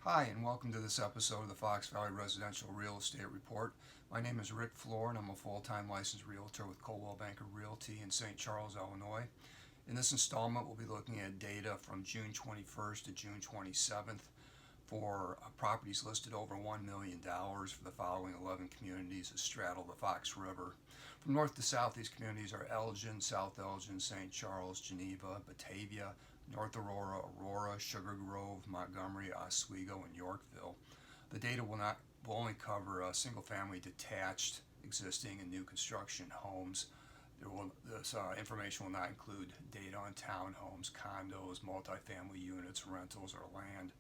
Hi, and welcome to this episode of the Fox Valley Residential Real Estate Report. My name is Rick Floor, and I'm a full-time licensed realtor with Coldwell Banker Realty in St. Charles, Illinois. In this installment, we'll be looking at data from June 21st to June 27th for properties listed over $1 million for the following 11 communities that straddle the Fox River. From north to south, these communities are Elgin, South Elgin, St. Charles, Geneva, Batavia, North Aurora, Sugar Grove, Montgomery, Oswego, and Yorkville. The data will only cover single-family detached, existing, and new construction homes. This information will not include data on townhomes, condos, multifamily units, rentals, or land.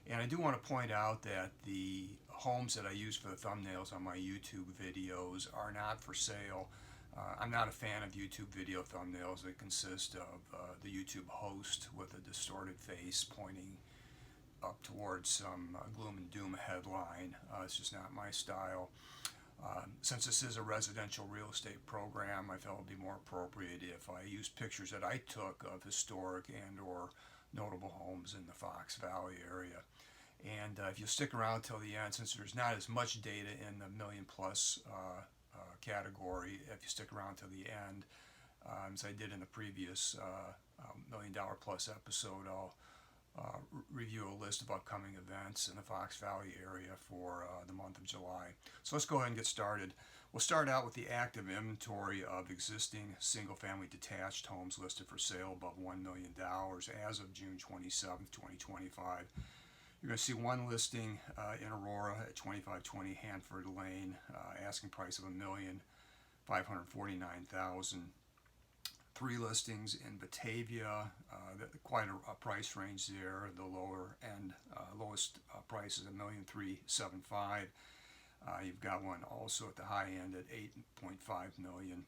And I do want to point out that the homes that I use for the thumbnails on my YouTube videos are not for sale. I'm not a fan of YouTube video thumbnails that consist of the YouTube host with a distorted face pointing up towards some gloom and doom headline. It's just not my style. Since this is a residential real estate program, I felt it would be more appropriate if I used pictures that I took of historic and or notable homes in the Fox Valley area. And if you stick around till the end, since there's not as much data in the million plus category, if you stick around till the end, as I did in the previous $1 million plus episode, I'll review a list of upcoming events in the Fox Valley area for the month of July. So let's go ahead and get started. We'll start out with the active inventory of existing single-family detached homes listed for sale above $1 million as of June 27, 2025. You're going to see one listing in Aurora at 2520 Hanford Lane, asking price of $1,549,000. Three listings in Batavia, quite a price range there. The lower end, lowest price is $1,375,000. You've got one also at the high end at $8.5 million.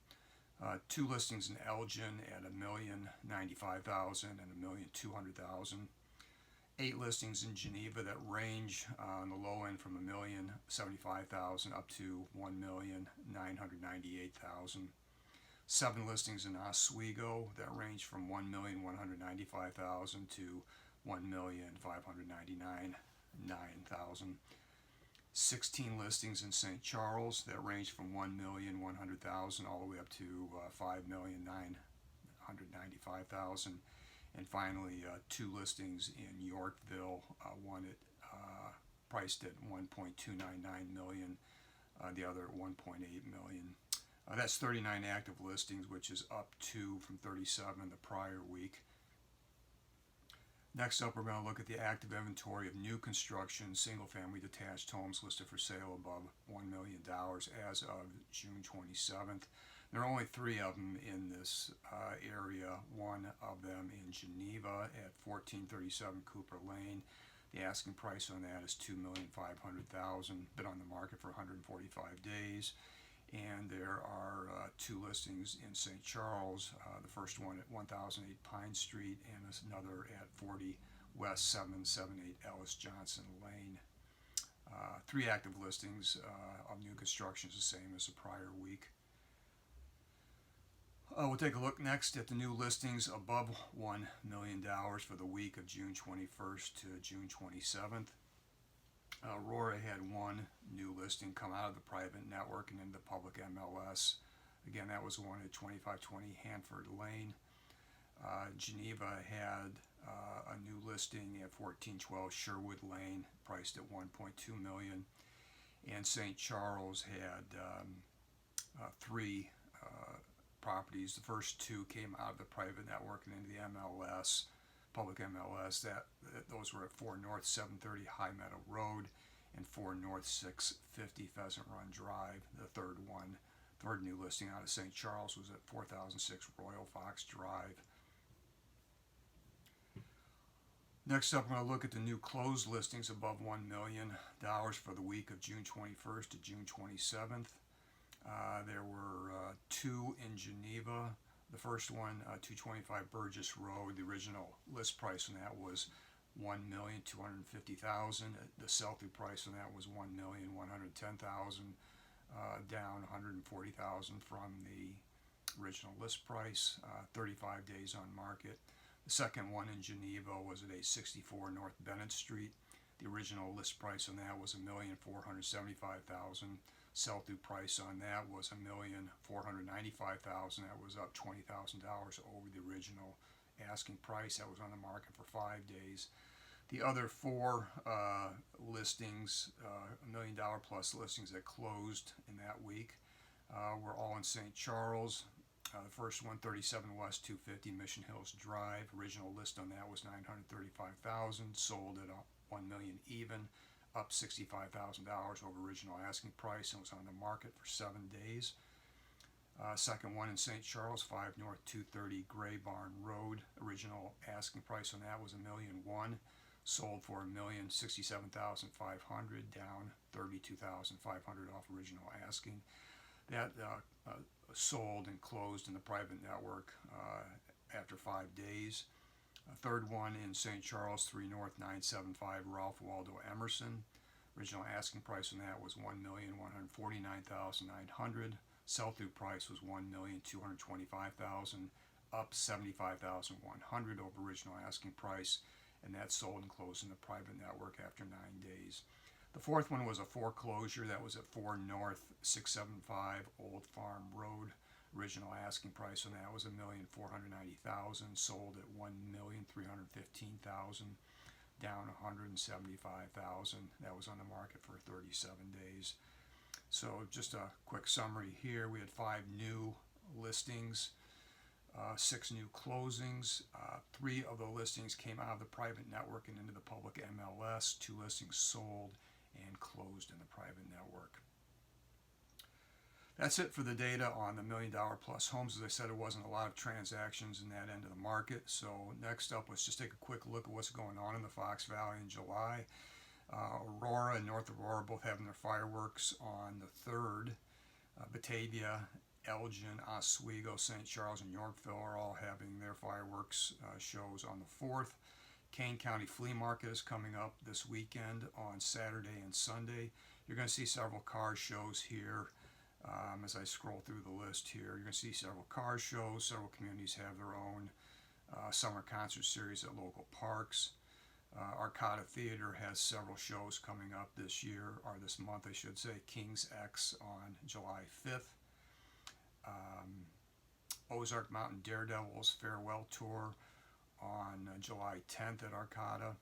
Two listings in Elgin at $1,095,000 and $1,200,000. 8 listings in Geneva that range on the low end from $1,075,000 up to $1,998,000. 7 listings in Oswego that range from $1,195,000 to $1,599,000. 16 listings in St. Charles that range from $1,100,000 all the way up to $5,995,000. And finally, 2 listings in Yorkville, one priced at $1.299 million, the other at $1.8 million. That's 39 active listings, which is up 2 from 37 the prior week. Next up, we're going to look at the active inventory of new construction single-family detached homes listed for sale above $1 million as of June 27th. There are only 3 of them in this area, one of them in Geneva at 1437 Cooper Lane. The asking price on that is $2,500,000, been on the market for 145 days. And there are 2 listings in St. Charles, the first one at 1008 Pine Street and another at 40 West 778 Ellis Johnson Lane. 3 active listings of new construction is the same as the prior week. We'll take a look next at the new listings above $1 million for the week of June 21st to June 27th. Aurora had one new listing come out of the private network and into the public MLS. Again, that was one at 2520 Hanford Lane. Geneva had a new listing at 1412 Sherwood Lane, priced at $1.2 million. And St. Charles had 3 properties. The first 2 came out of the private network and into the MLS, public MLS. Those were at 4 North 730 High Meadow Road and 4 North 650 Pheasant Run Drive. The third new listing out of St. Charles was at 4006 Royal Fox Drive. Next up, I'm going to look at the new closed listings above $1 million for the week of June 21st to June 27th. There were 2 in Geneva. The first one, 225 Burgess Road. The original list price on that was $1,250,000. The sell-through price on that was $1,110,000, down $140,000 from the original list price. 35 days on market. The second one in Geneva was at 864 North Bennett Street. The original list price on that was $1,475,000. Sell-through price on that was $1,495,000. That was up $20,000 over the original asking price. That was on the market for 5 days. The other four listings, $1 million plus listings that closed in that week, were all in St. Charles. The first one, 37 West 250 Mission Hills Drive. Original list on that was $935,000. Sold at $1 million even, up $65,000 over original asking price, and was on the market for 7 days. Second one in St. Charles, 5 North 230 Gray Barn Road. Original asking price on that was $1,001,000. Sold for $1,067,500, down $32,500 off original asking. That sold and closed in the private network after 5 days. A third one in St. Charles, 3 North 975 Ralph Waldo Emerson. Original asking price on that was $1,149,900. Sell-through price was $1,225,000, up $75,100 over original asking price, and that sold and closed in the private network after 9 days. The fourth one was a foreclosure that was at 4 North 675 Old Farm Road. Original asking price on that was $1,490,000. Sold at $1,315,000, down $175,000. That was on the market for 37 days. So just a quick summary here. We had 5 new listings, 6 new closings. 3 of the listings came out of the private network and into the public MLS. 2 listings sold and closed in the private network. That's it for the data on the $1 million plus homes. As I said, there wasn't a lot of transactions in that end of the market. So next up, let's just take a quick look at what's going on in the Fox Valley in July. Aurora and North Aurora both having their fireworks on the 3rd. Batavia, Elgin, Oswego, St. Charles, and Yorkville are all having their fireworks shows on the 4th. Kane County Flea Market is coming up this weekend on Saturday and Sunday. You're going to see several car shows here. As I scroll through the list here, you're going to see several car shows. Several communities have their own summer concert series at local parks. Arcata Theater has several shows coming up this year, or this month I should say. King's X on July 5th. Ozark Mountain Daredevils Farewell Tour on July 10th at Arcata.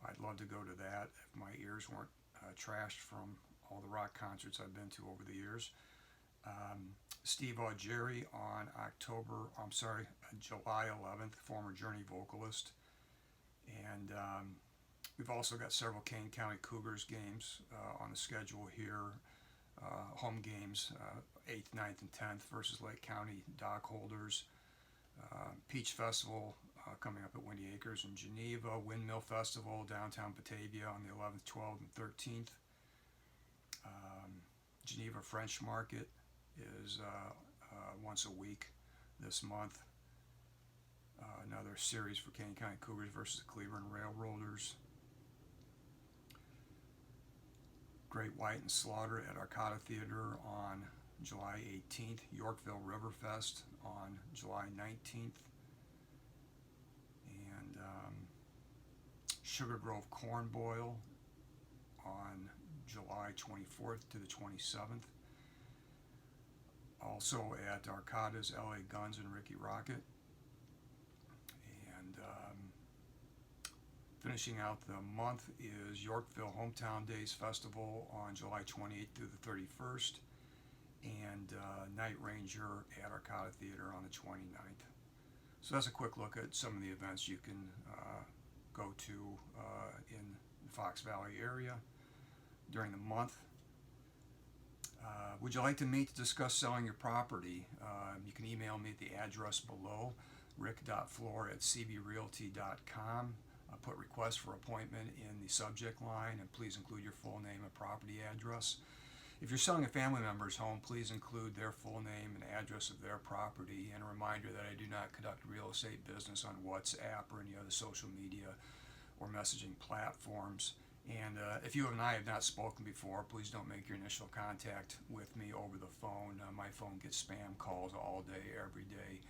I'd love to go to that if my ears weren't trashed from all the rock concerts I've been to over the years. Steve Augeri on July 11th, former Journey vocalist. And we've also got several Kane County Cougars games on the schedule here. Home games, 8th, 9th, and 10th versus Lake County Dock Holders. Peach Festival coming up at Windy Acres in Geneva. Windmill Festival downtown Batavia on the 11th, 12th, and 13th. Geneva French Market is once a week this month. Another series for Kane County Cougars versus the Cleveland Railroaders. Great White and Slaughter at Arcata Theater on July 18th. Yorkville Riverfest on July 19th. And Sugar Grove Corn Boil on July 24th to the 27th. Also at Arcata's LA Guns and Ricky Rocket. And finishing out the month is Yorkville Hometown Days Festival on July 28th through the 31st. And Night Ranger at Arcata Theater on the 29th. So that's a quick look at some of the events you can go to in the Fox Valley area during the month. Would you like to meet to discuss selling your property? You can email me at the address below, rick.floor@cbrealty.com. Put request for appointment in the subject line, and please include your full name and property address. If you're selling a family member's home, please include their full name and address of their property, and a reminder that I do not conduct real estate business on WhatsApp or any other social media or messaging platforms. And if you and I have not spoken before, please don't make your initial contact with me over the phone. My phone gets spam calls all day, every day.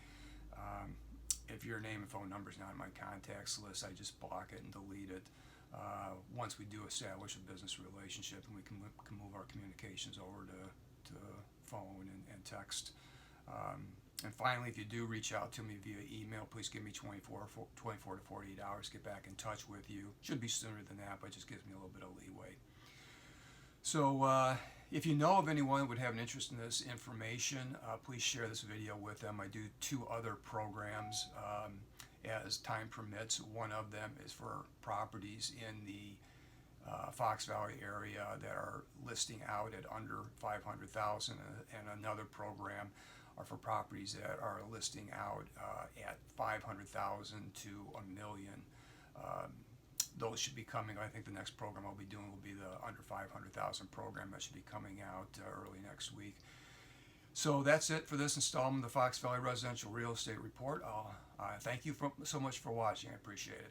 If your name and phone number is not in my contacts list, I just block it and delete it. once we do establish a business relationship and we can move our communications over to phone and text. And finally, if you do reach out to me via email, please give me 24 to 48 hours to get back in touch with you. Should be sooner than that, but it just gives me a little bit of leeway. So if you know of anyone that would have an interest in this information, please share this video with them. I do 2 other programs as time permits. One of them is for properties in the Fox Valley area that are listing out at under $500,000, and another program are for properties that are listing out at $500,000 to $1 million. Those should be coming. I think the next program I'll be doing will be the under $500,000 program that should be coming out early next week. So that's it for this installment of the Fox Valley Residential Real Estate Report. Thank you so much for watching. I appreciate it.